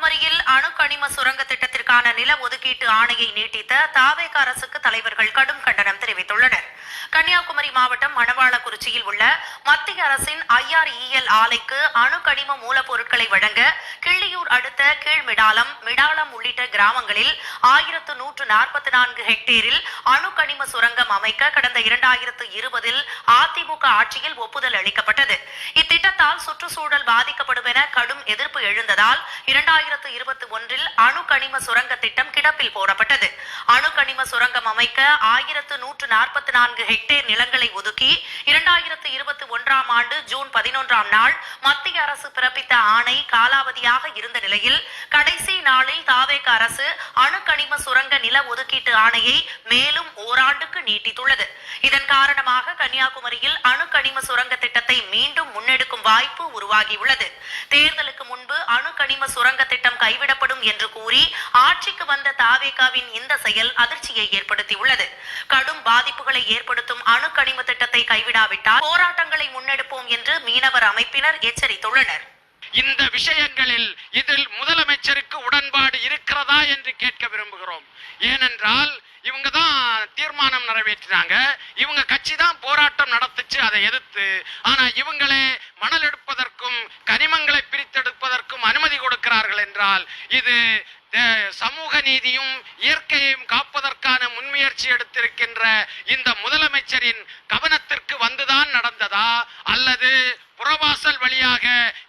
கன்னியாகுமரியில் அணுக்கனிம சுரங்க திட்டத்திற்கான நில ஒதுக்கீட்டு ஆணையை நீட்டித்த தாவேக அரசுக்கு தலைவர்கள் கடும் கண்டனம் தெரிவித்துள்ளனர். கன்னியாகுமரி மாவட்டம் மணவாளக்குறிச்சியில் உள்ள மத்திய அரசின் IREL ஆலைக்கு அணுக்கனிம மூலப்பொருட்களை வழங்க கிள்ளியூர் அடுத்த கீழ்மிடாலம், மிடாலம் உள்ளிட்ட கிராமங்களில் 1144 ஹெக்டேரில் அணுக்கனிம சுரங்கம் அமைக்க கடந்த 2020 அதிமுக ஆட்சியில் ஒப்புதல் அளிக்கப்பட்டது. இத்திட்டத்தால் சுற்றுச்சூழல் பாதிக்கப்படும் என கடும் எதிர்ப்பு எழுந்ததால் 2021 அணுக்கனிம சுரங்க திட்டம் கிடப்பில் போடப்பட்டது. அணுக்கனிம சுரங்கம் அமைக்க 1144 ஹெக்டேர் நிலங்களை ஒதுக்கி 2021 ஆண்டு ஜூன் 11 நாள் மத்திய அரசு பிறப்பித்த ஆணை காலாவதியாக இருந்த நிலையில் கடைசி நாளில் தாவேக அரசு அணுக்கனிம சுரங்க நில ஒதுக்கீட்டு ஆணையை மேலும் ஓராண்டுக்கு நீட்டித்துள்ளது. இதன் காரணமாக கன்னியாகுமரியில் அணுக்கனிம சுரங்க திட்டத்தை மீண்டும் முன்னெடுக்கும் வாய்ப்பு உருவாகியுள்ளது. தேர்தலுக்கு முன்பு அணுக்கனிம சுரங்க திட்டம் கைவிடப்படும் என்று கூறி ஆட்சிக்கு வந்த தாவேகாவின் இந்த செயல் அதிர்ச்சியை ஏற்படுத்தியுள்ளது. கடும் பாதிப்புகளை ஏற்படுத்தும் அணுக்கனிம திட்டத்தை கைவிடாவிட்டால் போராட்டங்களை முன்னெடுப்போம் என்று மீனவர் அமைப்பினர் எச்சரித்துள்ளனர். இந்த விஷயங்களில் இதில் முதலமைச்சருக்கு உடன்பாடு இருக்கிறதா என்று கேட்க விரும்புகிறோம். ஏனென்றால் இவங்க தான் தீர்மானம் நிறைவேற்றினாங்க, இவங்க கட்சி தான் போராட்டம் நடத்துச்சு அதை எதிர்த்து. ஆனா இவங்களே மணல் எடுப்பதற்கும் கனிமங்களை பிரித்தெடுப்பதற்கும் அனுமதி கொடுக்கிறார்கள் என்றால் இது சமூக நீதியும் இயற்கையையும் காப்பதற்கான முன்முயற்சி எடுத்திருக்கின்ற இந்த முதலமைச்சரின் கவனத்திற்கு வந்துதான் நடந்ததா, அல்லது புறவாசல் வழியாக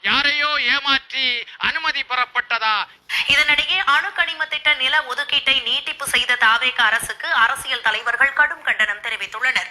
யாரையோ ஏமாற்றி அனுமதி பெறப்பட்டதா? இதனிடையே அணுக்கனிம திட்ட நில ஒதுக்கீட்டை நீட்டிப்பு செய்த தாவேக அரசுக்கு அரசியல் தலைவர்கள் கடும் கண்டனம் தெரிவித்துள்ளனர்.